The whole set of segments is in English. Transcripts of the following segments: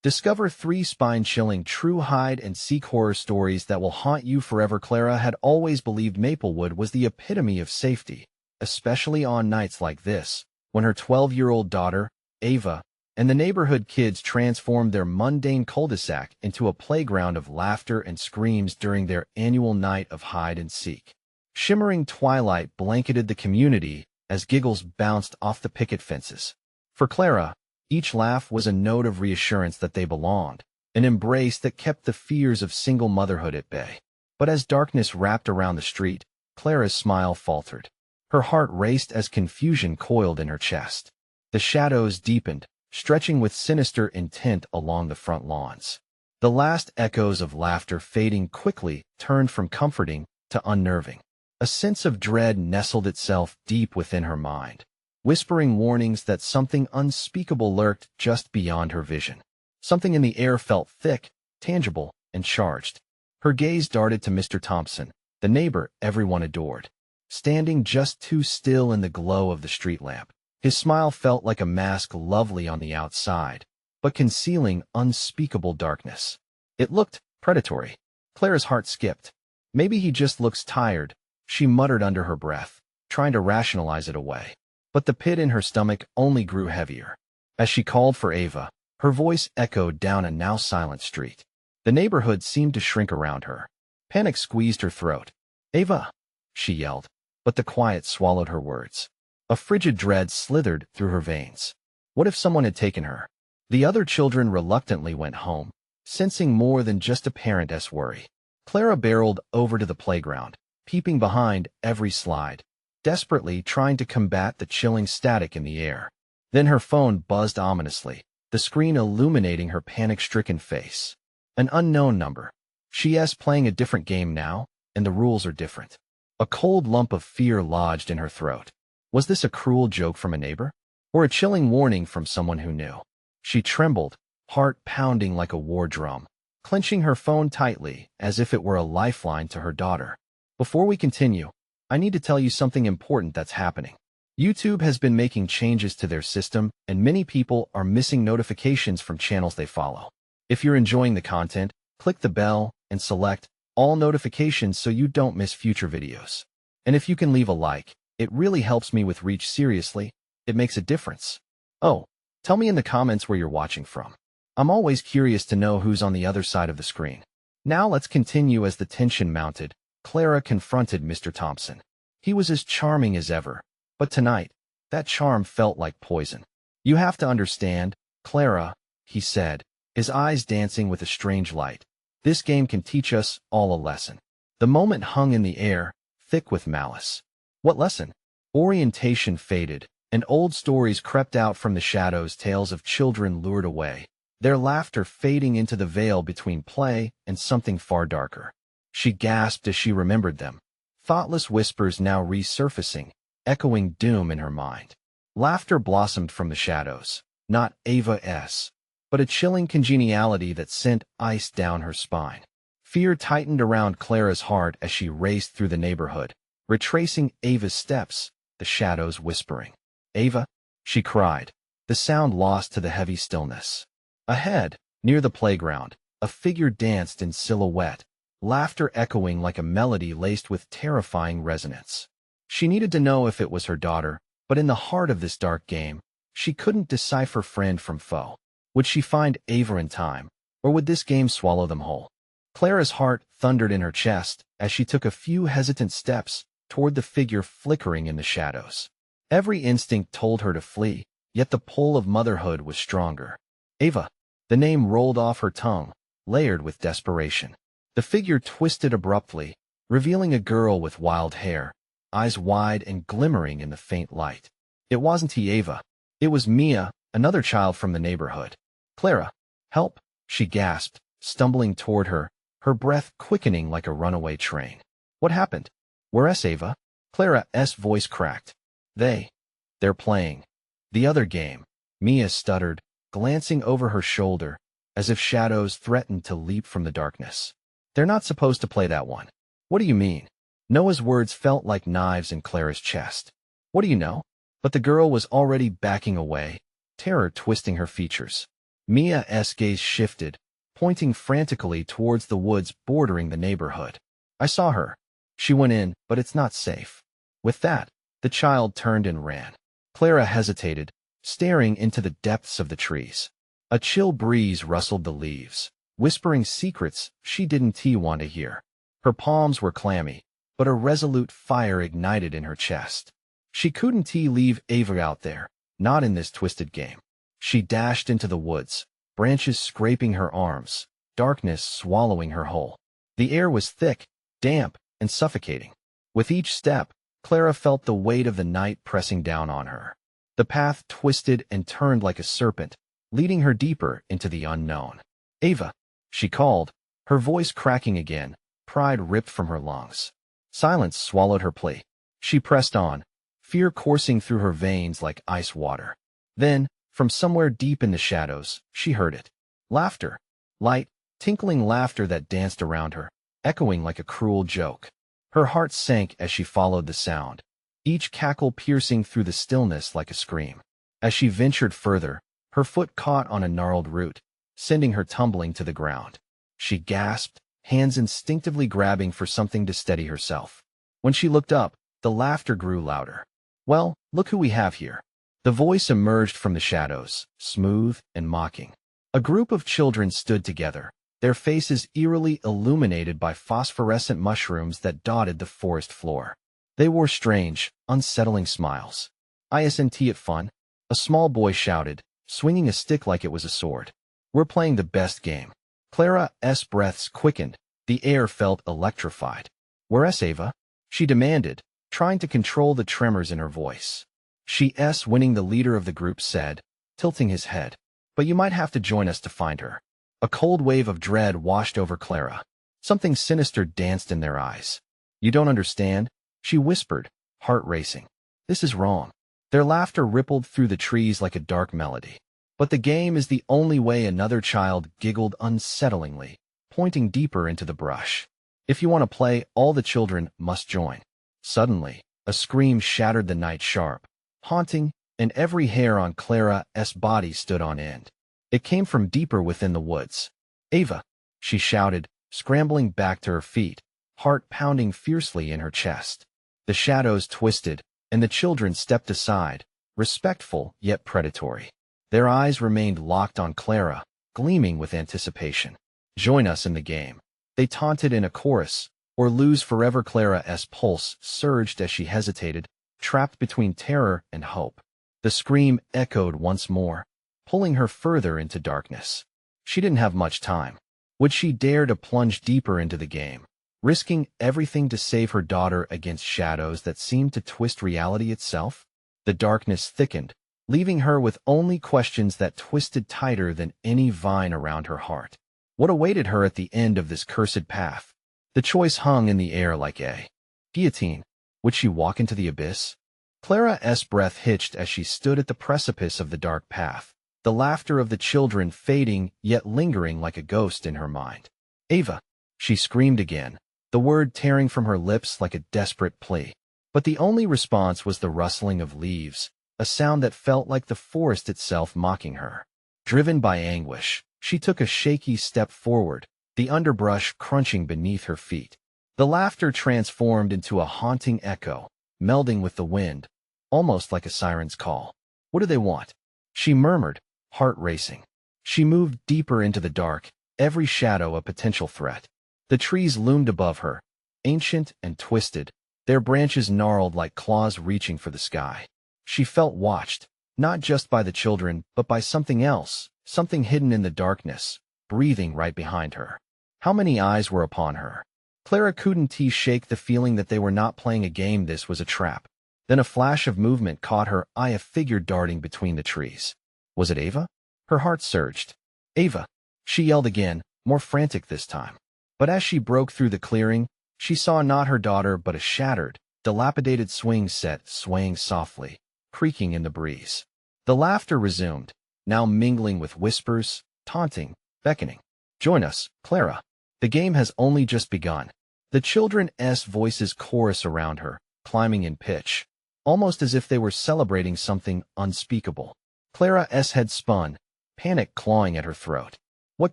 Discover 3 spine-chilling true hide-and-seek horror stories that will haunt you forever. Clara had always believed Maplewood was the epitome of safety, especially on nights like this, when her 12-year-old daughter, Ava, and the neighborhood kids transformed their mundane cul-de-sac into a playground of laughter and screams during their annual night of hide-and-seek. Shimmering twilight blanketed the community as giggles bounced off the picket fences. For Clara, each laugh was a note of reassurance that they belonged, an embrace that kept the fears of single motherhood at bay. But as darkness wrapped around the street, Clara's smile faltered. Her heart raced as confusion coiled in her chest. The shadows deepened, stretching with sinister intent along the front lawns. The last echoes of laughter fading quickly turned from comforting to unnerving. A sense of dread nestled itself deep within her mind, whispering warnings that something unspeakable lurked just beyond her vision. Something in the air felt thick, tangible, and charged. Her gaze darted to Mr. Thompson, the neighbor everyone adored, standing just too still in the glow of the street lamp. His smile felt like a mask, lovely on the outside, but concealing unspeakable darkness. It looked predatory. Clara's heart skipped. Maybe he just looks tired, she muttered under her breath, trying to rationalize it away. But the pit in her stomach only grew heavier. As she called for Ava, her voice echoed down a now silent street. The neighborhood seemed to shrink around her. Panic squeezed her throat. "Ava!" she yelled, but the quiet swallowed her words. A frigid dread slithered through her veins. What if someone had taken her? The other children reluctantly went home, sensing more than just a parent's worry. Clara barreled over to the playground, peeping behind every slide, desperately trying to combat the chilling static in the air. Then her phone buzzed ominously, the screen illuminating her panic-stricken face. An unknown number. She's playing a different game now, and the rules are different. A cold lump of fear lodged in her throat. Was this a cruel joke from a neighbor? Or a chilling warning from someone who knew? She trembled, heart pounding like a war drum, clenching her phone tightly as if it were a lifeline to her daughter. Before we continue, I need to tell you something important that's happening. YouTube has been making changes to their system, and many people are missing notifications from channels they follow. If you're enjoying the content, click the bell and select all notifications so you don't miss future videos. And if you can leave a like, it really helps me with reach. Seriously, it makes a difference. Oh, tell me in the comments where you're watching from. I'm always curious to know who's on the other side of the screen. Now let's continue. As the tension mounted, Clara confronted Mr. Thompson. He was as charming as ever, but tonight, that charm felt like poison. "You have to understand, Clara," he said, his eyes dancing with a strange light. "This game can teach us all a lesson." The moment hung in the air, thick with malice. What lesson? Orientation faded, and old stories crept out from the shadows, tales of children lured away, their laughter fading into the veil between play and something far darker. She gasped as she remembered them. Thoughtless whispers now resurfacing, echoing doom in her mind. Laughter blossomed from the shadows, not Ava's, but a chilling congeniality that sent ice down her spine. Fear tightened around Clara's heart as she raced through the neighborhood, retracing Ava's steps, the shadows whispering. "Ava!" she cried, the sound lost to the heavy stillness. Ahead, near the playground, a figure danced in silhouette, laughter echoing like a melody laced with terrifying resonance. She needed to know if it was her daughter, but in the heart of this dark game, she couldn't decipher friend from foe. Would she find Ava in time, or would this game swallow them whole? Clara's heart thundered in her chest as she took a few hesitant steps toward the figure flickering in the shadows. Every instinct told her to flee, yet the pull of motherhood was stronger. "Ava!" The name rolled off her tongue, layered with desperation. The figure twisted abruptly, revealing a girl with wild hair, eyes wide and glimmering in the faint light. It wasn't Ava. It was Mia, another child from the neighborhood. "Clara, help!" she gasped, stumbling toward her, her breath quickening like a runaway train. "What happened? Where's Ava?" Clara's voice cracked. They're playing. The other game," Mia stuttered, glancing over her shoulder, as if shadows threatened to leap from the darkness. "They're not supposed to play that one." "What do you mean?" Noah's words felt like knives in Clara's chest. "What do you know?" But the girl was already backing away, terror twisting her features. Mia's gaze shifted, pointing frantically towards the woods bordering the neighborhood. I saw her. She went in, but it's not safe. With that, the child turned and ran. Clara hesitated, staring into the depths of the trees. A chill breeze rustled the leaves, whispering secrets she didn't want to hear. Her palms were clammy, but a resolute fire ignited in her chest. She couldn't leave Ava out there, not in this twisted game. She dashed into the woods, branches scraping her arms, darkness swallowing her whole. The air was thick, damp, and suffocating. With each step, Clara felt the weight of the night pressing down on her. The path twisted and turned like a serpent, leading her deeper into the unknown. Ava, she called, her voice cracking again, pride ripped from her lungs. Silence swallowed her plea. She pressed on, fear coursing through her veins like ice water. Then, from somewhere deep in the shadows, she heard it. Laughter. Light, tinkling laughter that danced around her, echoing like a cruel joke. Her heart sank as she followed the sound, each cackle piercing through the stillness like a scream. As she ventured further, her foot caught on a gnarled root, sending her tumbling to the ground. She gasped, hands instinctively grabbing for something to steady herself. When she looked up, the laughter grew louder. Well, look who we have here. The voice emerged from the shadows, smooth and mocking. A group of children stood together, their faces eerily illuminated by phosphorescent mushrooms that dotted the forest floor. They wore strange, unsettling smiles. Isn't it fun? A small boy shouted, swinging a stick like it was a sword. We're playing the best game. Clara's breaths quickened, the air felt electrified. Where's Ava? She demanded, trying to control the tremors in her voice. She's winning, the leader of the group said, tilting his head. But you might have to join us to find her. A cold wave of dread washed over Clara. Something sinister danced in their eyes. You don't understand, she whispered, heart racing. This is wrong. Their laughter rippled through the trees like a dark melody. But the game is the only way, another child giggled unsettlingly, pointing deeper into the brush. If you want to play, all the children must join. Suddenly, a scream shattered the night sharp, haunting, and every hair on Clara's body stood on end. It came from deeper within the woods. Ava, she shouted, scrambling back to her feet, heart pounding fiercely in her chest. The shadows twisted, and the children stepped aside, respectful yet predatory. Their eyes remained locked on Clara, gleaming with anticipation. Join us in the game, they taunted in a chorus, or lose forever. Clara's pulse surged as she hesitated, trapped between terror and hope. The scream echoed once more, pulling her further into darkness. She didn't have much time. Would she dare to plunge deeper into the game, risking everything to save her daughter against shadows that seemed to twist reality itself? The darkness thickened, leaving her with only questions that twisted tighter than any vine around her heart. What awaited her at the end of this cursed path? The choice hung in the air like a guillotine. Would she walk into the abyss? Clara's breath hitched as she stood at the precipice of the dark path, the laughter of the children fading yet lingering like a ghost in her mind. Ava, she screamed again, the word tearing from her lips like a desperate plea. But the only response was the rustling of leaves, a sound that felt like the forest itself mocking her. Driven by anguish, she took a shaky step forward, the underbrush crunching beneath her feet. The laughter transformed into a haunting echo, melding with the wind, almost like a siren's call. What do they want? She murmured, heart racing. She moved deeper into the dark, every shadow a potential threat. The trees loomed above her, ancient and twisted, their branches gnarled like claws reaching for the sky. She felt watched, not just by the children, but by something else, something hidden in the darkness, breathing right behind her. How many eyes were upon her? Clara couldn't shake the feeling that they were not playing a game, this was a trap. Then a flash of movement caught her eye, a figure darting between the trees. Was it Ava? Her heart surged. Ava, she yelled again, more frantic this time. But as she broke through the clearing, she saw not her daughter but a shattered, dilapidated swing set swaying softly, creaking in the breeze. The laughter resumed, now mingling with whispers, taunting, beckoning. Join us, Clara. The game has only just begun. The children's voices chorus around her, climbing in pitch, almost as if they were celebrating something unspeakable. Clara's head spun, panic clawing at her throat. "What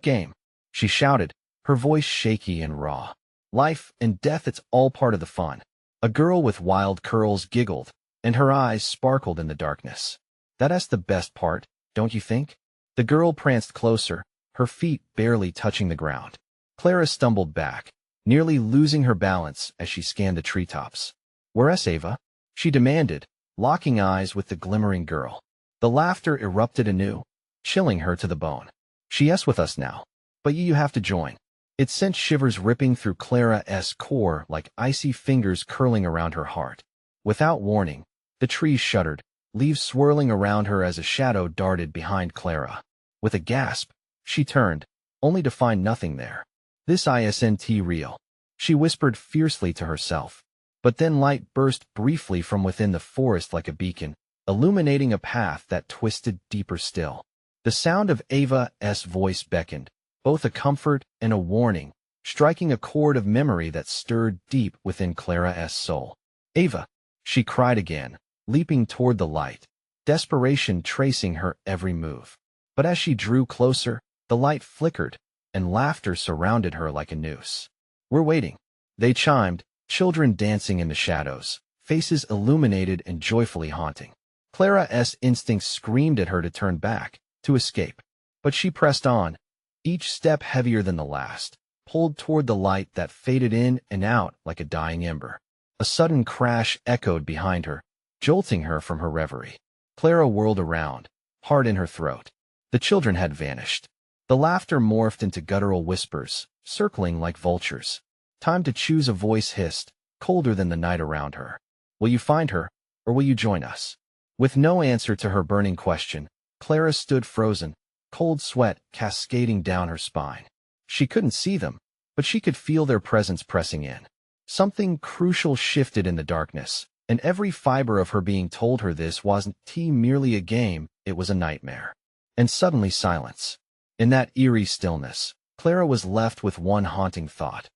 game?" she shouted, her voice shaky and raw. "Life and death, it's all part of the fun." A girl with wild curls giggled, and her eyes sparkled in the darkness. "That's the best part, don't you think?" The girl pranced closer, her feet barely touching the ground. Clara stumbled back, nearly losing her balance as she scanned the treetops. "Where's Ava?" she demanded, locking eyes with the glimmering girl. The laughter erupted anew, chilling her to the bone. "She's with us now, but you have to join." It sent shivers ripping through Clara's core like icy fingers curling around her heart. Without warning, the trees shuddered, leaves swirling around her as a shadow darted behind Clara. With a gasp, she turned, only to find nothing there. "This isn't real," she whispered fiercely to herself. But then light burst briefly from within the forest like a beacon, illuminating a path that twisted deeper still. The sound of Ava's voice beckoned, both a comfort and a warning, striking a chord of memory that stirred deep within Clara's soul. "Ava!" she cried again, leaping toward the light, desperation tracing her every move. But as she drew closer, the light flickered, and laughter surrounded her like a noose. "We're waiting," they chimed, children dancing in the shadows, faces illuminated and joyfully haunting. Clara's instincts screamed at her to turn back, to escape. But she pressed on, each step heavier than the last, pulled toward the light that faded in and out like a dying ember. A sudden crash echoed behind her, jolting her from her reverie. Clara whirled around, heart in her throat. The children had vanished. The laughter morphed into guttural whispers, circling like vultures. "Time to choose," a voice hissed, colder than the night around her. "Will you find her, or will you join us?" With no answer to her burning question, Clara stood frozen, cold sweat cascading down her spine. She couldn't see them, but she could feel their presence pressing in. Something crucial shifted in the darkness, and every fiber of her being told her this wasn't merely a game, it was a nightmare. And suddenly silence. In that eerie stillness, Clara was left with one haunting thought.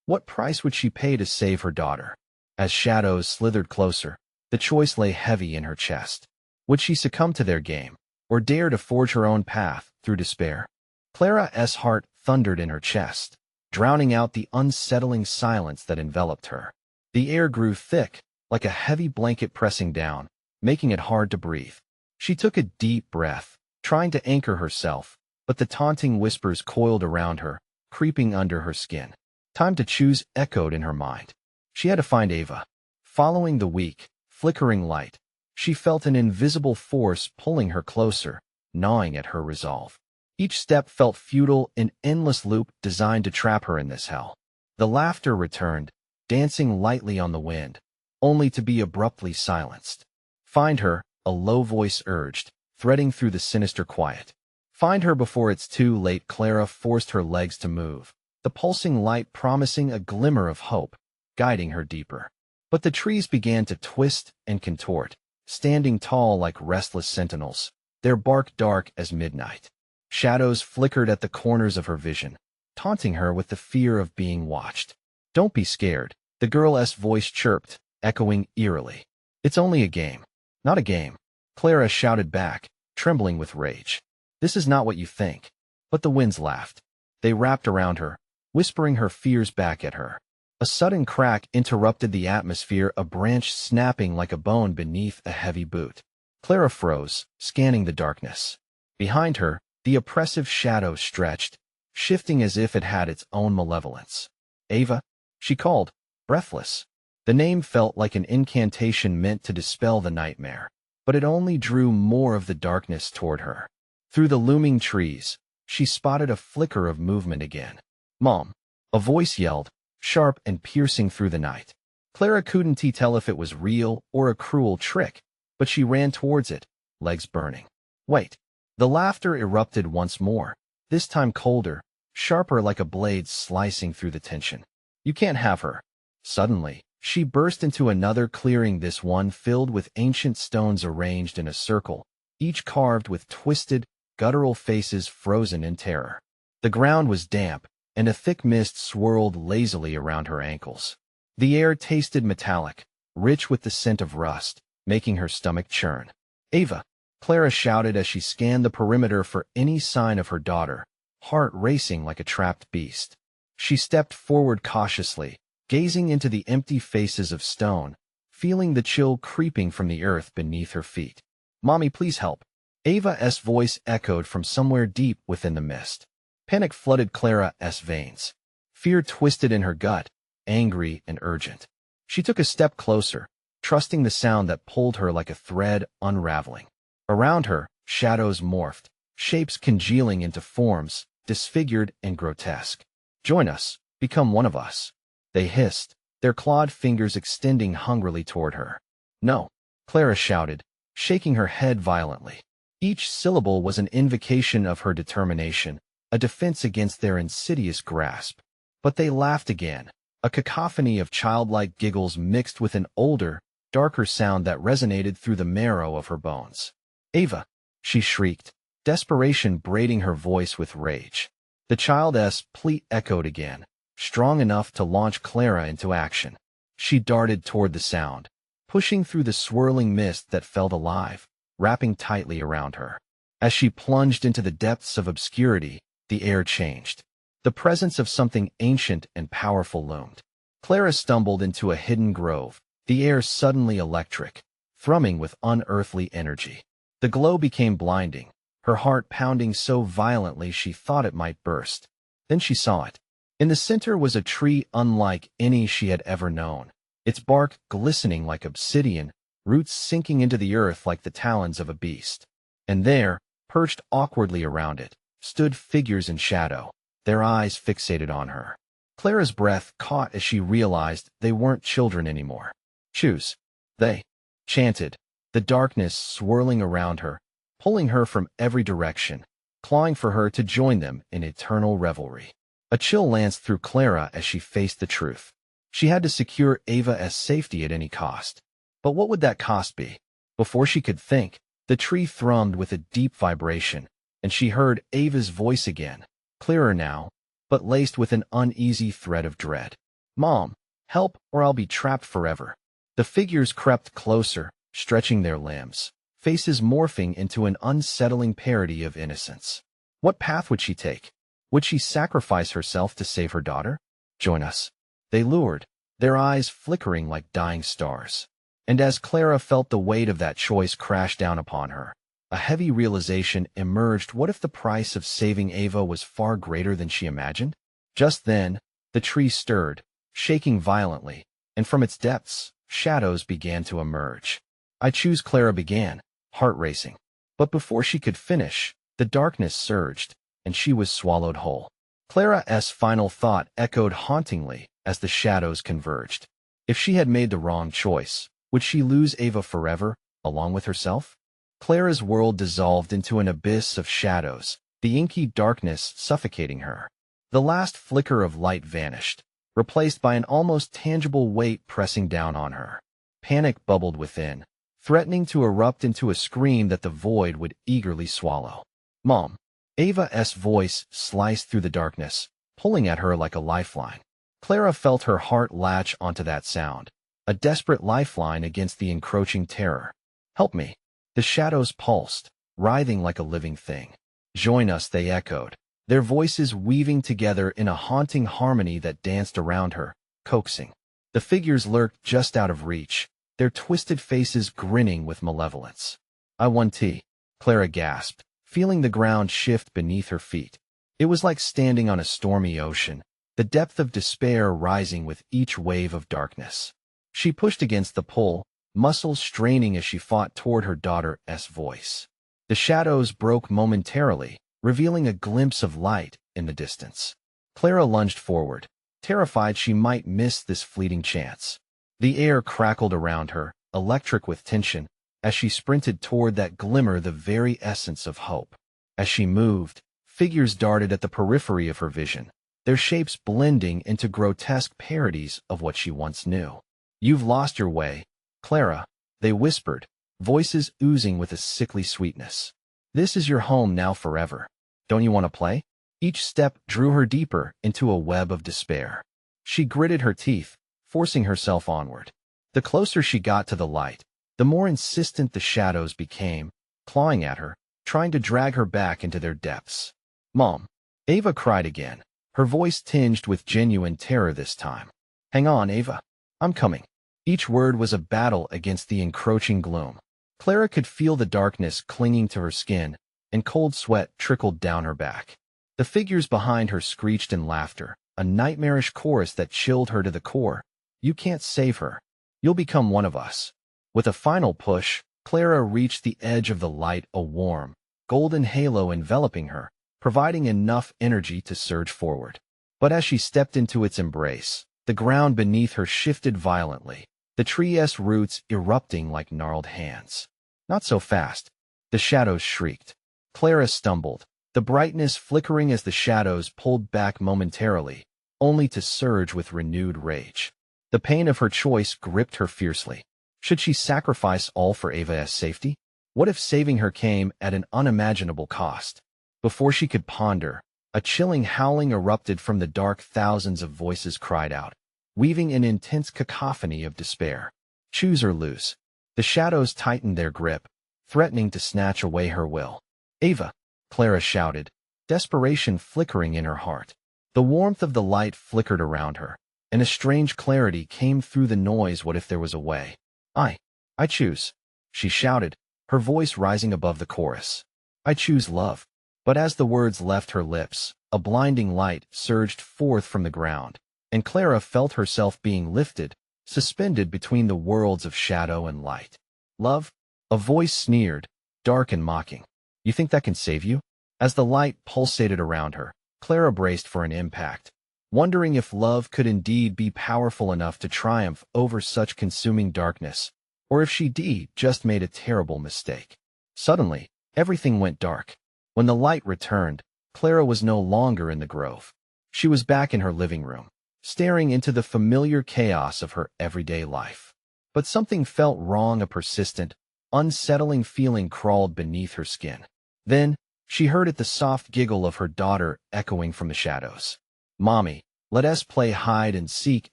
What price would she pay to save her daughter? As shadows slithered closer, the choice lay heavy in her chest. Would she succumb to their game, or dare to forge her own path through despair? Clara's heart thundered in her chest, drowning out the unsettling silence that enveloped her. The air grew thick, like a heavy blanket pressing down, making it hard to breathe. She took a deep breath, trying to anchor herself, but the taunting whispers coiled around her, creeping under her skin. "Time to choose," echoed in her mind. She had to find Ava. Following the weak, flickering light, she felt an invisible force pulling her closer, gnawing at her resolve. Each step felt futile, an endless loop designed to trap her in this hell. The laughter returned, dancing lightly on the wind, only to be abruptly silenced. "Find her," a low voice urged, threading through the sinister quiet. "Find her before it's too late." Clara forced her legs to move, the pulsing light promising a glimmer of hope, guiding her deeper. But the trees began to twist and contort, standing tall like restless sentinels, their bark dark as midnight. Shadows flickered at the corners of her vision, taunting her with the fear of being watched. "Don't be scared," the girl's voice chirped, echoing eerily. "It's only a game." "Not a game," Clara shouted back, trembling with rage. "This is not what you think." But the winds laughed. They wrapped around her, whispering her fears back at her. A sudden crack interrupted the atmosphere, a branch snapping like a bone beneath a heavy boot. Clara froze, scanning the darkness. Behind her, the oppressive shadow stretched, shifting as if it had its own malevolence. "Ava," she called, breathless. The name felt like an incantation meant to dispel the nightmare, but it only drew more of the darkness toward her. Through the looming trees, she spotted a flicker of movement again. "Mom," a voice yelled, sharp and piercing through the night. Clara couldn't tell if it was real or a cruel trick, but she ran towards it, legs burning. "Wait." The laughter erupted once more, this time colder, sharper like a blade slicing through the tension. "You can't have her." Suddenly, she burst into another clearing, this one filled with ancient stones arranged in a circle, each carved with twisted, guttural faces frozen in terror. The ground was damp, and a thick mist swirled lazily around her ankles. The air tasted metallic, rich with the scent of rust, making her stomach churn. "Ava!" Clara shouted as she scanned the perimeter for any sign of her daughter, heart racing like a trapped beast. She stepped forward cautiously, gazing into the empty faces of stone, feeling the chill creeping from the earth beneath her feet. "Mommy, please help." Ava's voice echoed from somewhere deep within the mist. Panic flooded Clara's veins. Fear twisted in her gut, angry and urgent. She took a step closer, trusting the sound that pulled her like a thread unraveling. Around her, shadows morphed, shapes congealing into forms, disfigured and grotesque. "Join us, become one of us," they hissed, their clawed fingers extending hungrily toward her. "No," Clara shouted, shaking her head violently. Each syllable was an invocation of her determination, a defense against their insidious grasp. But they laughed again, a cacophony of childlike giggles mixed with an older, darker sound that resonated through the marrow of her bones. "Ava!" she shrieked, desperation braiding her voice with rage. The child's plea echoed again, strong enough to launch Clara into action. She darted toward the sound, pushing through the swirling mist that felt alive, wrapping tightly around her. As she plunged into the depths of obscurity, the air changed. The presence of something ancient and powerful loomed. Clara stumbled into a hidden grove, the air suddenly electric, thrumming with unearthly energy. The glow became blinding, her heart pounding so violently she thought it might burst. Then she saw it. In the center was a tree unlike any she had ever known, its bark glistening like obsidian, roots sinking into the earth like the talons of a beast. And there, perched awkwardly around it, stood figures in shadow, their eyes fixated on her. Clara's breath caught as she realized they weren't children anymore. "Choose," they chanted, the darkness swirling around her, pulling her from every direction, clawing for her to join them in eternal revelry. A chill lanced through Clara as she faced the truth. She had to secure Ava's safety at any cost. But what would that cost be? Before she could think, the tree thrummed with a deep vibration, and she heard Ava's voice again, clearer now, but laced with an uneasy thread of dread. "Mom, help or I'll be trapped forever." The figures crept closer, stretching their limbs, faces morphing into an unsettling parody of innocence. What path would she take? Would she sacrifice herself to save her daughter? "Join us," they lured, their eyes flickering like dying stars. And as Clara felt the weight of that choice crash down upon her, a heavy realization emerged. What if the price of saving Ava was far greater than she imagined? Just then, the tree stirred, shaking violently, and from its depths, shadows began to emerge. "I choose," Clara began, heart racing. But before she could finish, the darkness surged, and she was swallowed whole. Clara's final thought echoed hauntingly as the shadows converged. If she had made the wrong choice, would she lose Ava forever, along with herself? Clara's world dissolved into an abyss of shadows, the inky darkness suffocating her. The last flicker of light vanished, replaced by an almost tangible weight pressing down on her. Panic bubbled within, threatening to erupt into a scream that the void would eagerly swallow. "Mom!" Ava's voice sliced through the darkness, pulling at her like a lifeline. Clara felt her heart latch onto that sound, a desperate lifeline against the encroaching terror. "Help me." The shadows pulsed, writhing like a living thing. "Join us," they echoed, their voices weaving together in a haunting harmony that danced around her, coaxing. The figures lurked just out of reach, their twisted faces grinning with malevolence. "I want tea," Clara gasped, feeling the ground shift beneath her feet. It was like standing on a stormy ocean, the depth of despair rising with each wave of darkness. She pushed against the pull, muscles straining as she fought toward her daughter's voice. The shadows broke momentarily, revealing a glimpse of light in the distance. Clara lunged forward, terrified she might miss this fleeting chance. The air crackled around her, electric with tension, as she sprinted toward that glimmer, the very essence of hope. As she moved, figures darted at the periphery of her vision, their shapes blending into grotesque parodies of what she once knew. "You've lost your way, Clara," they whispered, voices oozing with a sickly sweetness. "This is your home now forever. Don't you want to play?" Each step drew her deeper into a web of despair. She gritted her teeth, forcing herself onward. The closer she got to the light, the more insistent the shadows became, clawing at her, trying to drag her back into their depths. "Mom!" Ava cried again, her voice tinged with genuine terror this time. "Hang on, Ava. I'm coming." Each word was a battle against the encroaching gloom. Clara could feel the darkness clinging to her skin, and cold sweat trickled down her back. The figures behind her screeched in laughter, a nightmarish chorus that chilled her to the core. "You can't save her. You'll become one of us." With a final push, Clara reached the edge of the light, a warm, golden halo enveloping her, providing enough energy to surge forward. But as she stepped into its embrace, the ground beneath her shifted violently, the tree's roots erupting like gnarled hands. "Not so fast." The shadows shrieked. Clara stumbled, the brightness flickering as the shadows pulled back momentarily, only to surge with renewed rage. The pain of her choice gripped her fiercely. Should she sacrifice all for Ava's safety? What if saving her came at an unimaginable cost? Before she could ponder, a chilling howling erupted from the dark. Thousands of voices cried out, weaving an intense cacophony of despair. "Choose or lose." The shadows tightened their grip, threatening to snatch away her will. "Ava!" Clara shouted, desperation flickering in her heart. The warmth of the light flickered around her, and a strange clarity came through the noise. What if there was a way? I choose," she shouted, her voice rising above the chorus. "I choose love." But as the words left her lips, a blinding light surged forth from the ground, and Clara felt herself being lifted, suspended between the worlds of shadow and light. "Love?" A voice sneered, dark and mocking. "You think that can save you?" As the light pulsated around her, Clara braced for an impact, wondering if love could indeed be powerful enough to triumph over such consuming darkness, or if she just made a terrible mistake. Suddenly, everything went dark. When the light returned, Clara was no longer in the grove. She was back in her living room, staring into the familiar chaos of her everyday life. But something felt wrong. A persistent, unsettling feeling crawled beneath her skin. Then, she heard the soft giggle of her daughter echoing from the shadows. "Mommy, let us play hide and seek."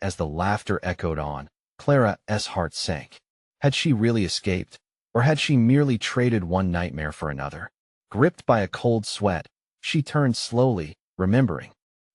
As the laughter echoed on, Clara's heart sank. Had she really escaped, or had she merely traded one nightmare for another? Gripped by a cold sweat, she turned slowly, remembering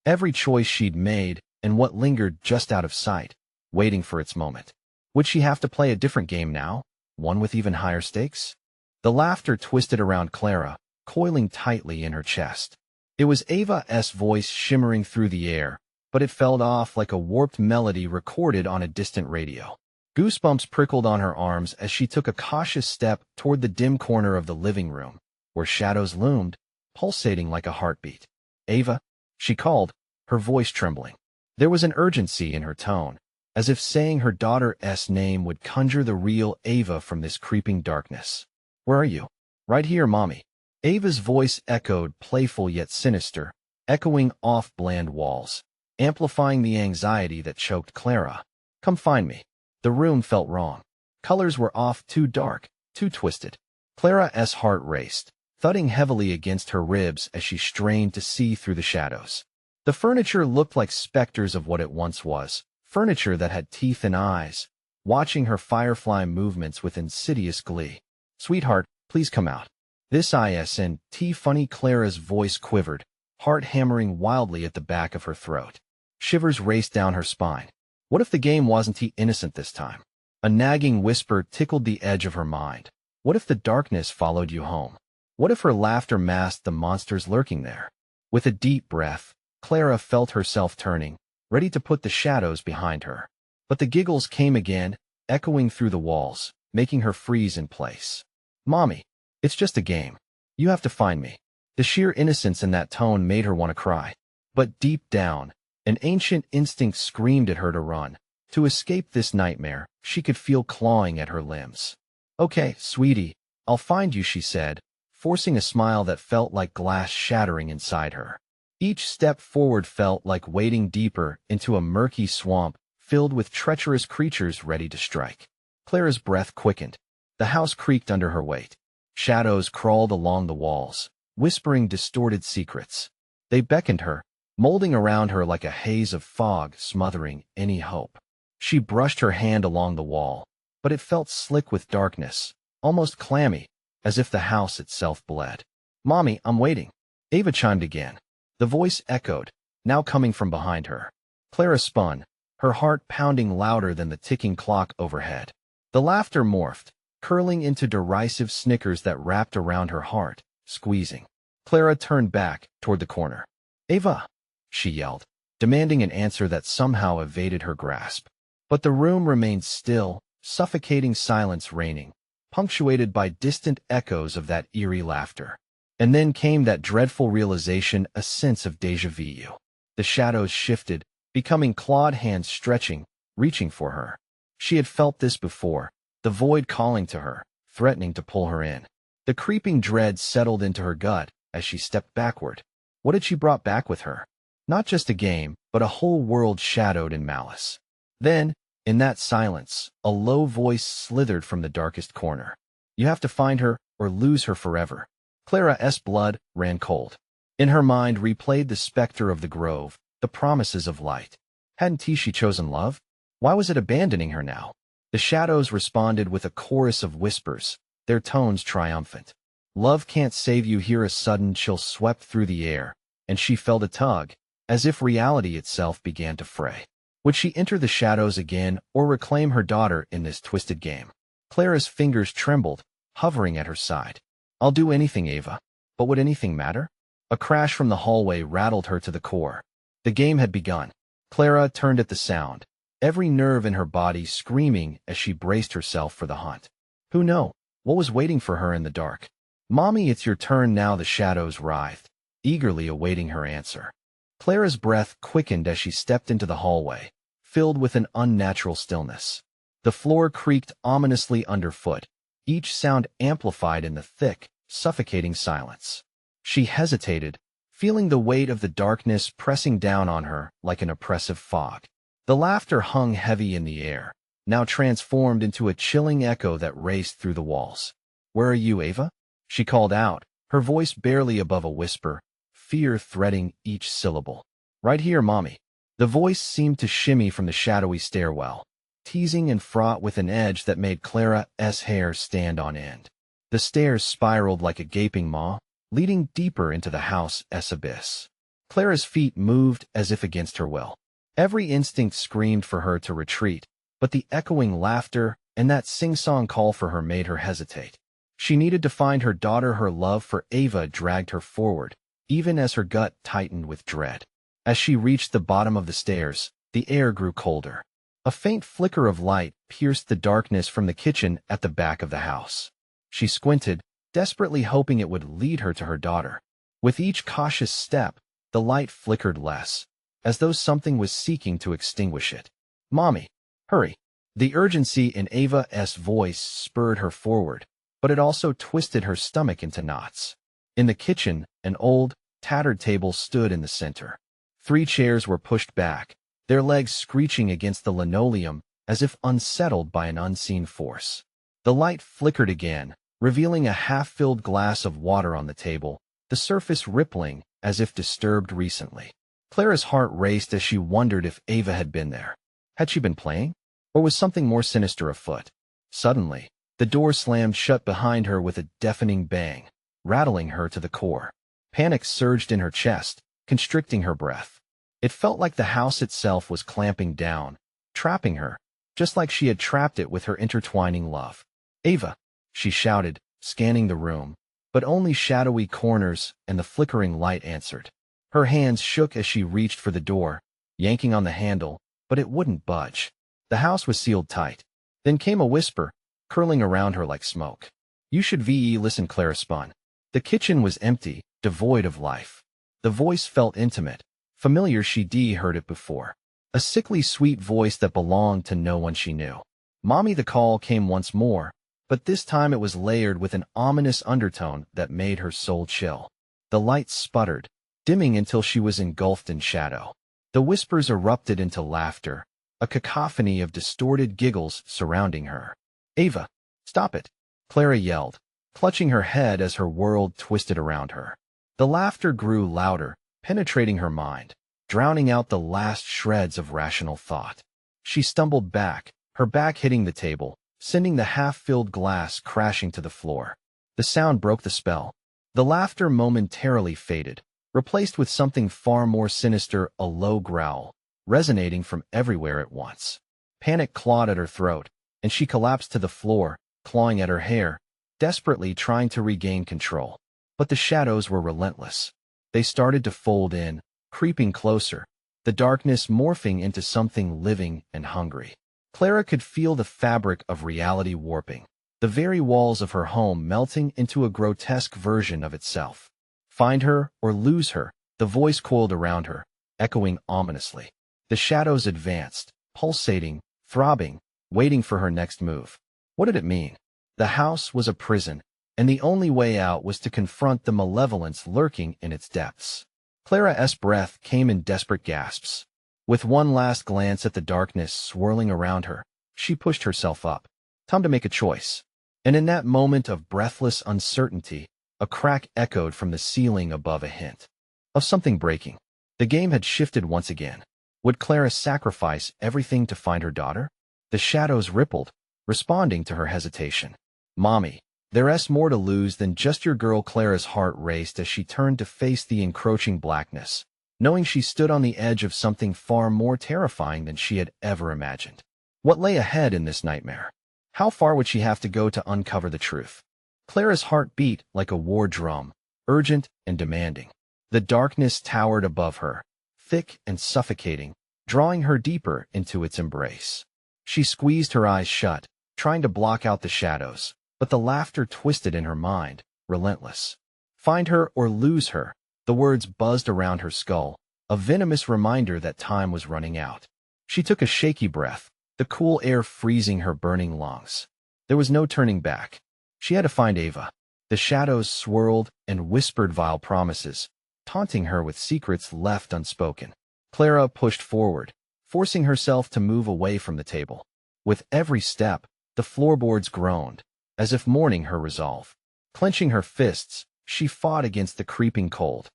every choice she'd made and what lingered just out of sight, waiting for its moment. Would she have to play a different game now, one with even higher stakes? The laughter twisted around Clara, coiling tightly in her chest. It was Ava's voice shimmering through the air, but it fell off like a warped melody recorded on a distant radio. Goosebumps prickled on her arms as she took a cautious step toward the dim corner of the living room, where shadows loomed, pulsating like a heartbeat. "Ava," she called, her voice trembling. There was an urgency in her tone, as if saying her daughter's name would conjure the real Ava from this creeping darkness. "Where are you?" "Right here, Mommy." Ava's voice echoed, playful yet sinister, echoing off bland walls, amplifying the anxiety that choked Clara. "Come find me." The room felt wrong. Colors were off, too dark, too twisted. Clara's heart raced, thudding heavily against her ribs as she strained to see through the shadows. The furniture looked like specters of what it once was, furniture that had teeth and eyes, watching her firefly movements with insidious glee. "Sweetheart, please come out." "This isn't funny." Clara's voice quivered, heart hammering wildly at the back of her throat. Shivers raced down her spine. What if the game wasn't innocent this time? A nagging whisper tickled the edge of her mind. What if the darkness followed you home? What if her laughter masked the monsters lurking there? With a deep breath, Clara felt herself turning, ready to put the shadows behind her. But the giggles came again, echoing through the walls, making her freeze in place. "Mommy, it's just a game. You have to find me." The sheer innocence in that tone made her want to cry. But deep down, an ancient instinct screamed at her to run. To escape this nightmare, she could feel clawing at her limbs. "Okay, sweetie, I'll find you," she said, forcing a smile that felt like glass shattering inside her. Each step forward felt like wading deeper into a murky swamp filled with treacherous creatures ready to strike. Clara's breath quickened. The house creaked under her weight. Shadows crawled along the walls, whispering distorted secrets. They beckoned her, molding around her like a haze of fog, smothering any hope. She brushed her hand along the wall, but it felt slick with darkness, almost clammy, as if the house itself bled. "Mommy, I'm waiting," Ava chimed again. The voice echoed, now coming from behind her. Clara spun, her heart pounding louder than the ticking clock overhead. The laughter morphed, curling into derisive snickers that wrapped around her heart, squeezing. Clara turned back toward the corner. "Ava!" she yelled, demanding an answer that somehow evaded her grasp. But the room remained still, suffocating silence reigning, punctuated by distant echoes of that eerie laughter. And then came that dreadful realization, a sense of déjà vu. The shadows shifted, becoming clawed hands stretching, reaching for her. She had felt this before, the void calling to her, threatening to pull her in. The creeping dread settled into her gut as she stepped backward. What had she brought back with her? Not just a game, but a whole world shadowed in malice. Then, in that silence, a low voice slithered from the darkest corner. "You have to find her, or lose her forever." Clara's blood ran cold. In her mind replayed the specter of the grove, the promises of light. Hadn't she chosen love? Why was it abandoning her now? The shadows responded with a chorus of whispers, their tones triumphant. "Love can't save you." Here a sudden chill swept through the air, and she felt a tug, as if reality itself began to fray. Would she enter the shadows again or reclaim her daughter in this twisted game? Clara's fingers trembled, hovering at her side. "I'll do anything, Ava." But would anything matter? A crash from the hallway rattled her to the core. The game had begun. Clara turned at the sound, every nerve in her body screaming as she braced herself for the hunt. Who knew what was waiting for her in the dark? "Mommy, it's your turn now." The shadows writhed, eagerly awaiting her answer. Clara's breath quickened as she stepped into the hallway, filled with an unnatural stillness. The floor creaked ominously underfoot, each sound amplified in the thick, suffocating silence. She hesitated, feeling the weight of the darkness pressing down on her like an oppressive fog. The laughter hung heavy in the air, now transformed into a chilling echo that raced through the walls. "Where are you, Ava?" she called out, her voice barely above a whisper, fear threading each syllable. "Right here, Mommy." The voice seemed to shimmy from the shadowy stairwell, teasing and fraught with an edge that made Clara's hair stand on end. The stairs spiraled like a gaping maw, leading deeper into the house's abyss. Clara's feet moved as if against her will. Every instinct screamed for her to retreat, but the echoing laughter and that sing-song call for her made her hesitate. She needed to find her daughter. Her love for Ava dragged her forward, even as her gut tightened with dread. As she reached the bottom of the stairs, the air grew colder. A faint flicker of light pierced the darkness from the kitchen at the back of the house. She squinted, desperately hoping it would lead her to her daughter. With each cautious step, the light flickered less, as though something was seeking to extinguish it. "Mommy, hurry." The urgency in Ava's voice spurred her forward, but it also twisted her stomach into knots. In the kitchen, an old, tattered table stood in the center. 3 chairs were pushed back, their legs screeching against the linoleum as if unsettled by an unseen force. The light flickered again, revealing a half-filled glass of water on the table, the surface rippling as if disturbed recently. Clara's heart raced as she wondered if Ava had been there. Had she been playing? Or was something more sinister afoot? Suddenly, the door slammed shut behind her with a deafening bang, rattling her to the core. Panic surged in her chest, constricting her breath. It felt like the house itself was clamping down, trapping her, just like she had trapped it with her intertwining love. "Ava!" she shouted, scanning the room, but only shadowy corners and the flickering light answered. Her hands shook as she reached for the door, yanking on the handle, but it wouldn't budge. The house was sealed tight. Then came a whisper, curling around her like smoke. "You should listen." Clara spun. The kitchen was empty, devoid of life. The voice felt intimate, familiar. She'd heard it before. A sickly sweet voice that belonged to no one she knew. "Mommy." The call came once more, but this time it was layered with an ominous undertone that made her soul chill. The light sputtered, dimming until she was engulfed in shadow. The whispers erupted into laughter, a cacophony of distorted giggles surrounding her. "Ava, stop it!" Clara yelled, clutching her head as her world twisted around her. The laughter grew louder, penetrating her mind, drowning out the last shreds of rational thought. She stumbled back, her back hitting the table, sending the half-filled glass crashing to the floor. The sound broke the spell. The laughter momentarily faded, replaced with something far more sinister, a low growl, resonating from everywhere at once. Panic clawed at her throat, and she collapsed to the floor, clawing at her hair, desperately trying to regain control. But the shadows were relentless. They started to fold in, creeping closer, the darkness morphing into something living and hungry. Clara could feel the fabric of reality warping, the very walls of her home melting into a grotesque version of itself. Find her or lose her, the voice coiled around her, echoing ominously. The shadows advanced, pulsating, throbbing, waiting for her next move. What did it mean? The house was a prison, and the only way out was to confront the malevolence lurking in its depths. Clara's breath came in desperate gasps. With one last glance at the darkness swirling around her, she pushed herself up. Time to make a choice. And in that moment of breathless uncertainty, a crack echoed from the ceiling above, a hint of something breaking. The game had shifted once again. Would Clara sacrifice everything to find her daughter? The shadows rippled, responding to her hesitation. Mommy, there's more to lose than just your girl. Clara's heart raced as she turned to face the encroaching blackness, knowing she stood on the edge of something far more terrifying than she had ever imagined. What lay ahead in this nightmare? How far would she have to go to uncover the truth? Clara's heart beat like a war drum, urgent and demanding. The darkness towered above her, thick and suffocating, drawing her deeper into its embrace. She squeezed her eyes shut, trying to block out the shadows, but the laughter twisted in her mind, relentless. Find her or lose her, the words buzzed around her skull, a venomous reminder that time was running out. She took a shaky breath, the cool air freezing her burning lungs. There was no turning back. She had to find Ava. The shadows swirled and whispered vile promises, taunting her with secrets left unspoken. Clara pushed forward, forcing herself to move away from the table. With every step, the floorboards groaned, as if mourning her resolve. Clenching her fists, she fought against the creeping cold.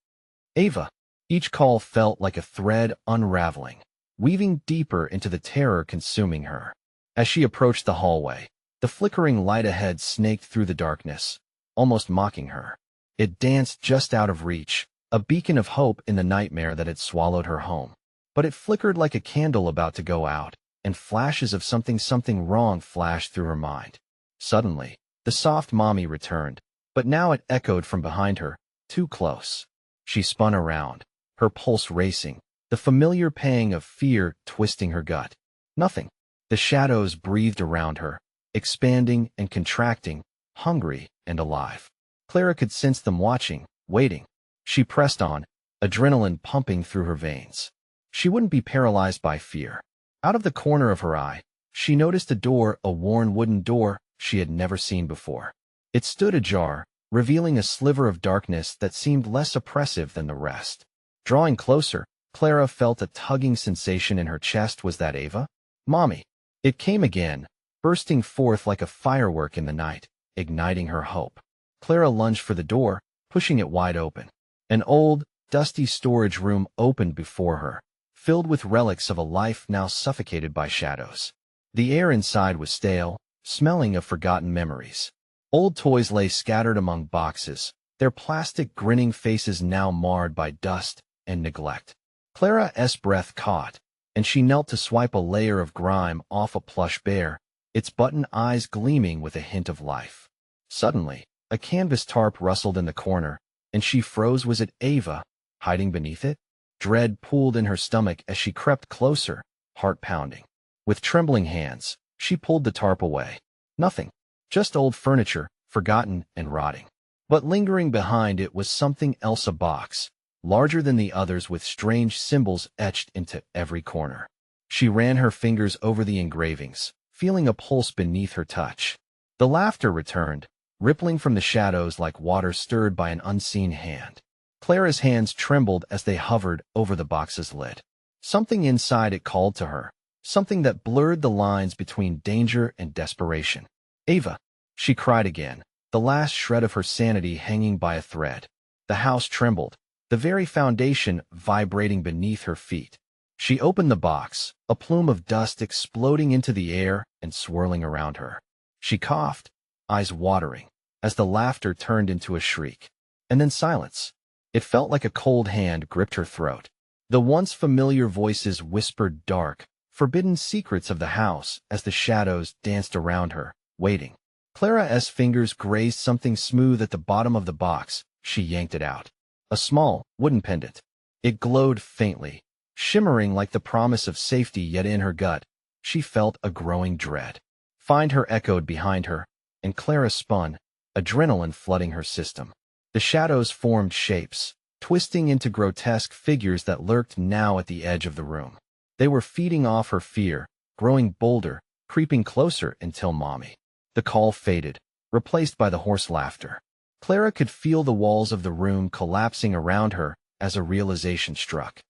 Ava. Each call felt like a thread unraveling, weaving deeper into the terror consuming her. As she approached the hallway, the flickering light ahead snaked through the darkness, almost mocking her. It danced just out of reach, a beacon of hope in the nightmare that had swallowed her home. But it flickered like a candle about to go out, and flashes of something wrong flashed through her mind. Suddenly, the soft mommy returned, but now it echoed from behind her, too close. She spun around, her pulse racing, the familiar pang of fear twisting her gut. Nothing. The shadows breathed around her, expanding and contracting, hungry and alive. Clara could sense them watching, waiting. She pressed on, adrenaline pumping through her veins. She wouldn't be paralyzed by fear. Out of the corner of her eye, she noticed a door, a worn wooden door she had never seen before. It stood ajar, revealing a sliver of darkness that seemed less oppressive than the rest. Drawing closer, Clara felt a tugging sensation in her chest. Was that Ava? Mommy. It came again, bursting forth like a firework in the night, igniting her hope. Clara lunged for the door, pushing it wide open. An old, dusty storage room opened before her, filled with relics of a life now suffocated by shadows. The air inside was stale, smelling of forgotten memories. Old toys lay scattered among boxes, their plastic grinning faces now marred by dust and neglect. Clara's breath caught, and she knelt to swipe a layer of grime off a plush bear, its button eyes gleaming with a hint of life. Suddenly, a canvas tarp rustled in the corner, and she froze. Was it Ava, hiding beneath it? Dread pooled in her stomach as she crept closer, heart pounding. With trembling hands, she pulled the tarp away. Nothing. Just old furniture, forgotten and rotting. But lingering behind it was something else, a box, larger than the others with strange symbols etched into every corner. She ran her fingers over the engravings, feeling a pulse beneath her touch. The laughter returned, rippling from the shadows like water stirred by an unseen hand. Clara's hands trembled as they hovered over the box's lid. Something inside it called to her, something that blurred the lines between danger and desperation. Ava, she cried again, the last shred of her sanity hanging by a thread. The house trembled, the very foundation vibrating beneath her feet. She opened the box, a plume of dust exploding into the air and swirling around her. She coughed, eyes watering. as the laughter turned into a shriek. And then silence. It felt like a cold hand gripped her throat. The once familiar voices whispered dark, forbidden secrets of the house as the shadows danced around her, waiting. Clara's fingers grazed something smooth at the bottom of the box. She yanked it out. A small, wooden pendant. It glowed faintly, shimmering like the promise of safety, yet in her gut, she felt a growing dread. Find her echoed behind her, and Clara spun, adrenaline flooding her system. The shadows formed shapes, twisting into grotesque figures that lurked now at the edge of the room. They were feeding off her fear, growing bolder, creeping closer until Mommy. The call faded, replaced by the hoarse laughter. Clara could feel the walls of the room collapsing around her as a realization struck.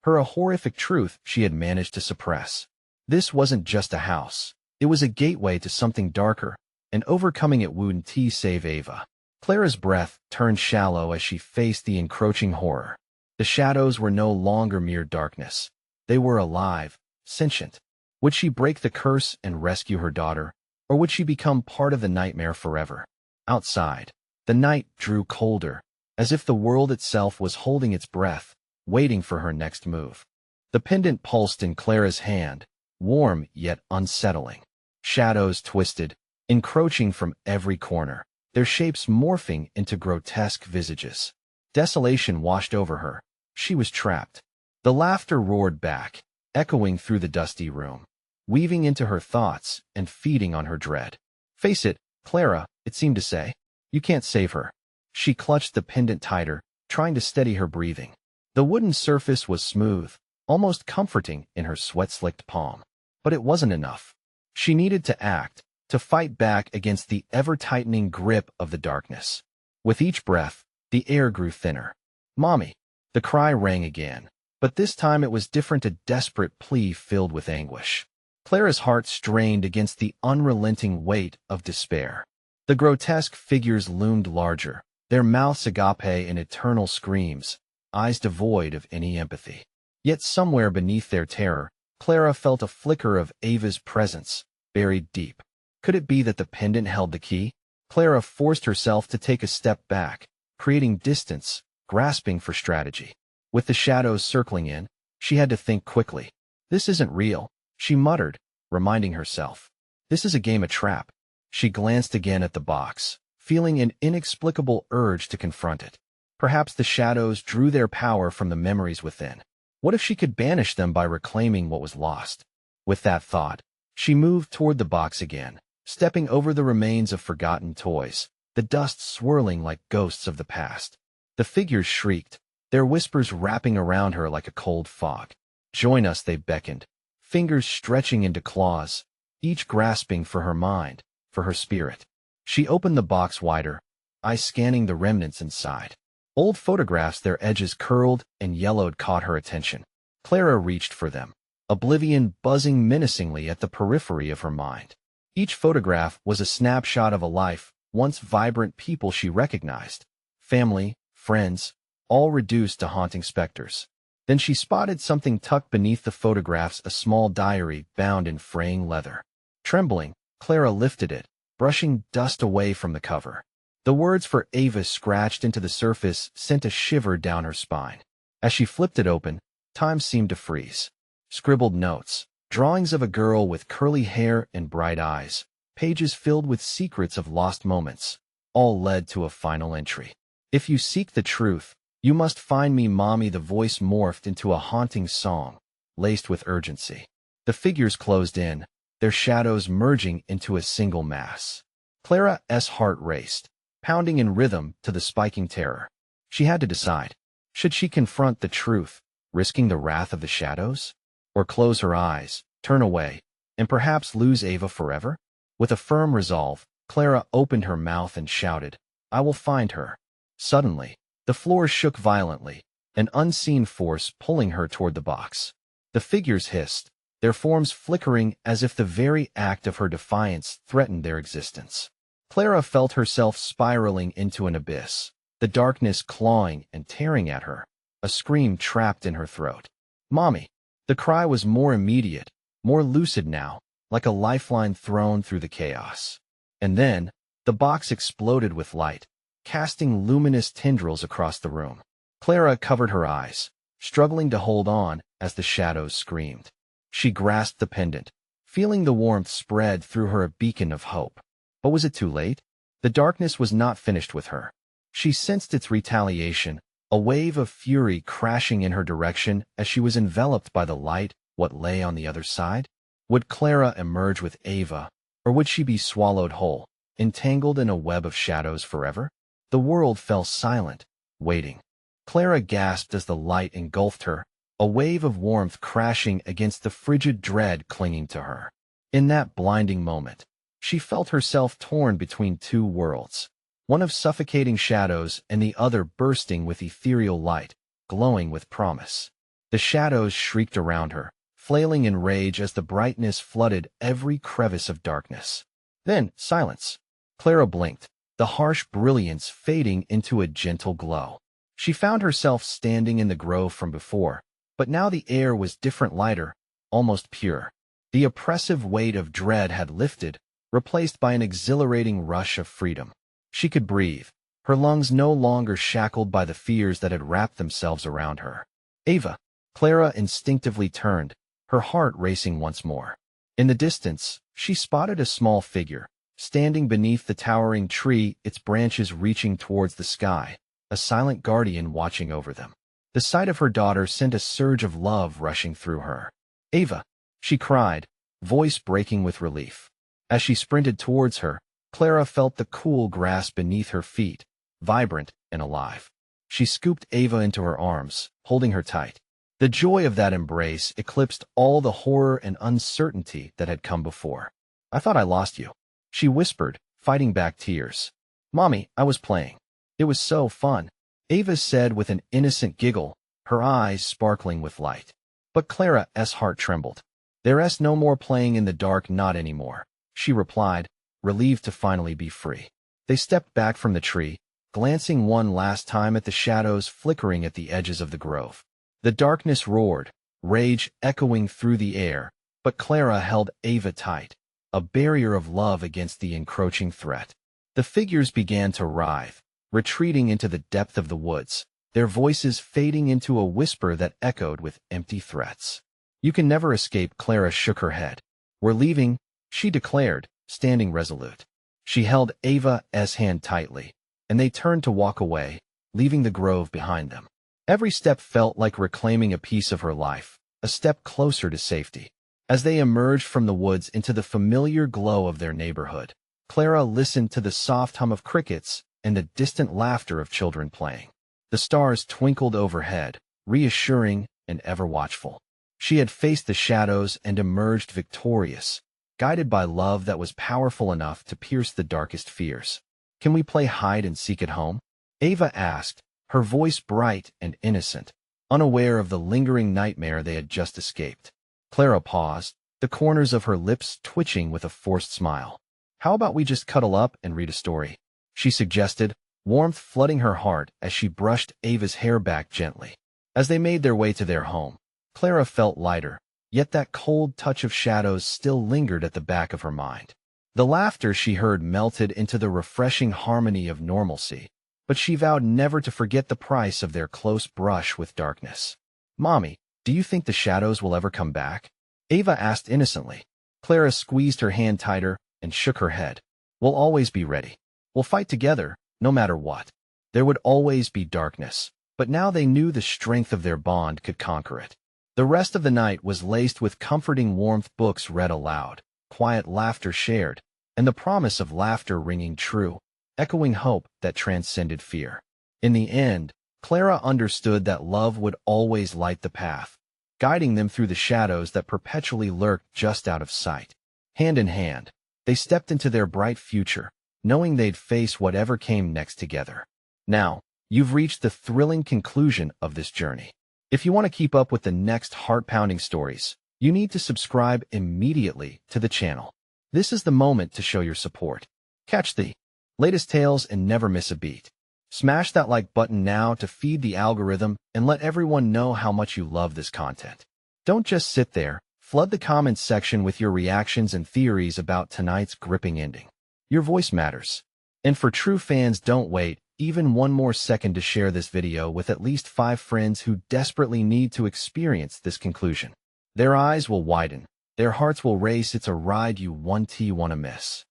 Her a horrific truth she had managed to suppress. This wasn't just a house. It was a gateway to something darker, and overcoming it wouldn't save Ava. Clara's breath turned shallow as she faced the encroaching horror. The shadows were no longer mere darkness. They were alive, sentient. Would she break the curse and rescue her daughter, or would she become part of the nightmare forever? Outside, the night drew colder, as if the world itself was holding its breath, waiting for her next move. The pendant pulsed in Clara's hand, warm yet unsettling. Shadows twisted, encroaching from every corner, their shapes morphing into grotesque visages. Desolation washed over her. She was trapped. The laughter roared back, echoing through the dusty room, weaving into her thoughts and feeding on her dread. Face it, Clara, it seemed to say. You can't save her. She clutched the pendant tighter, trying to steady her breathing. The wooden surface was smooth, almost comforting in her sweat-slicked palm. But it wasn't enough. She needed to act, to fight back against the ever-tightening grip of the darkness. With each breath, the air grew thinner. Mommy! The cry rang again, but this time it was different, a desperate plea filled with anguish. Clara's heart strained against the unrelenting weight of despair. The grotesque figures loomed larger, their mouths agape in eternal screams, eyes devoid of any empathy. Yet somewhere beneath their terror, Clara felt a flicker of Ava's presence, buried deep. Could it be that the pendant held the key? Clara forced herself to take a step back, creating distance, grasping for strategy. With the shadows circling in, she had to think quickly. This isn't real, she muttered, reminding herself. This is a game of trap. She glanced again at the box, feeling an inexplicable urge to confront it. Perhaps the shadows drew their power from the memories within. What if she could banish them by reclaiming what was lost? With that thought, she moved toward the box again, stepping over the remains of forgotten toys, the dust swirling like ghosts of the past. The figures shrieked, their whispers wrapping around her like a cold fog. Join us, they beckoned, fingers stretching into claws, each grasping for her mind, for her spirit. She opened the box wider, eyes scanning the remnants inside. Old photographs, their edges curled and yellowed, caught her attention. Clara reached for them, oblivion buzzing menacingly at the periphery of her mind. Each photograph was a snapshot of a life, once vibrant, people she recognized. Family, friends, all reduced to haunting specters. Then she spotted something tucked beneath the photographs, a small diary bound in fraying leather. Trembling, Clara lifted it, brushing dust away from the cover. The words for Ava scratched into the surface sent a shiver down her spine. As she flipped it open, time seemed to freeze. Scribbled notes, drawings of a girl with curly hair and bright eyes, pages filled with secrets of lost moments, all led to a final entry. If you seek the truth, you must find me, Mommy. The voice morphed into a haunting song, laced with urgency. The figures closed in, their shadows merging into a single mass. Clara's heart raced, pounding in rhythm to the spiking terror. She had to decide. Should she confront the truth, risking the wrath of the shadows? Or close her eyes, turn away, and perhaps lose Ava forever? With a firm resolve, Clara opened her mouth and shouted, "I will find her." Suddenly, the floor shook violently, an unseen force pulling her toward the box. The figures hissed, their forms flickering as if the very act of her defiance threatened their existence. Clara felt herself spiraling into an abyss, the darkness clawing and tearing at her, a scream trapped in her throat. "Mommy!" The cry was more immediate, more lucid now, like a lifeline thrown through the chaos. And then, The box exploded with light, casting luminous tendrils across the room. Clara covered her eyes, struggling to hold on as the shadows screamed. She grasped the pendant, feeling the warmth spread through her a beacon of hope. But was it too late? The darkness was not finished with her. She sensed its retaliation, a wave of fury crashing in her direction as she was enveloped by the light. What lay on the other side? Would Clara emerge with Ava, or would she be swallowed whole, entangled in a web of shadows forever? The world fell silent, waiting. Clara gasped as the light engulfed her, a wave of warmth crashing against the frigid dread clinging to her. In that blinding moment, she felt herself torn between two worlds, one of suffocating shadows and the other bursting with ethereal light, glowing with promise. The shadows shrieked around her, flailing in rage as the brightness flooded every crevice of darkness. Then, silence. Clara blinked, the harsh brilliance fading into a gentle glow. She found herself standing in the grove from before, but now the air was different, lighter, almost pure. The oppressive weight of dread had lifted, replaced by an exhilarating rush of freedom. She could breathe, her lungs no longer shackled by the fears that had wrapped themselves around her. Ava. Clara instinctively turned, her heart racing once more. In the distance, she spotted a small figure, standing beneath the towering tree, its branches reaching towards the sky, a silent guardian watching over them. The sight of her daughter sent a surge of love rushing through her. Ava, she cried, voice breaking with relief. As she sprinted towards her, Clara felt the cool grass beneath her feet, vibrant and alive. She scooped Ava into her arms, holding her tight. The joy of that embrace eclipsed all the horror and uncertainty that had come before. I thought I lost you, she whispered, fighting back tears. Mommy, I was playing. It was so fun, Ava said with an innocent giggle, her eyes sparkling with light. But Clara's heart trembled. There's no more playing in the dark, not anymore, she replied, relieved to finally be free. They stepped back from the tree, glancing one last time at the shadows flickering at the edges of the grove. The darkness roared, rage echoing through the air, but Clara held Ava tight, a barrier of love against the encroaching threat. The figures began to writhe, retreating into the depth of the woods, their voices fading into a whisper that echoed with empty threats. You can never escape. Clara shook her head. We're leaving, she declared, standing resolute. She held Ava's hand tightly, and they turned to walk away, leaving the grove behind them. Every step felt like reclaiming a piece of her life, a step closer to safety. As they emerged from the woods into the familiar glow of their neighborhood, Clara listened to the soft hum of crickets and the distant laughter of children playing. The stars twinkled overhead, reassuring and ever watchful. She had faced the shadows and emerged victorious, guided by love that was powerful enough to pierce the darkest fears. Can we play hide and seek at home? Ava asked, her voice bright and innocent, unaware of the lingering nightmare they had just escaped. Clara paused, the corners of her lips twitching with a forced smile. How about we just cuddle up and read a story? She suggested, warmth flooding her heart as she brushed Ava's hair back gently. As they made their way to their home, Clara felt lighter, yet that cold touch of shadows still lingered at the back of her mind. The laughter she heard melted into the refreshing harmony of normalcy, but she vowed never to forget the price of their close brush with darkness. Mommy, do you think the shadows will ever come back? Ava asked innocently. Clara squeezed her hand tighter and shook her head. We'll always be ready. We'll fight together, no matter what. There would always be darkness, but now they knew the strength of their bond could conquer it. The rest of the night was laced with comforting warmth, books read aloud, quiet laughter shared, and the promise of laughter ringing true, echoing hope that transcended fear. In the end, Clara understood that love would always light the path, guiding them through the shadows that perpetually lurked just out of sight. Hand in hand, they stepped into their bright future, knowing they'd face whatever came next together. Now, you've reached the thrilling conclusion of this journey. If you want to keep up with the next heart-pounding stories, you need to subscribe immediately to the channel. This is the moment to show your support. Catch the latest tales and never miss a beat. Smash that like button now to feed the algorithm and let everyone know how much you love this content. Don't just sit there, flood the comments section with your reactions and theories about tonight's gripping ending. Your voice matters. And for true fans, don't wait even one more second to share this video with at least 5 friends who desperately need to experience this conclusion. Their eyes will widen. Their hearts will race. It's a ride you won't want to miss.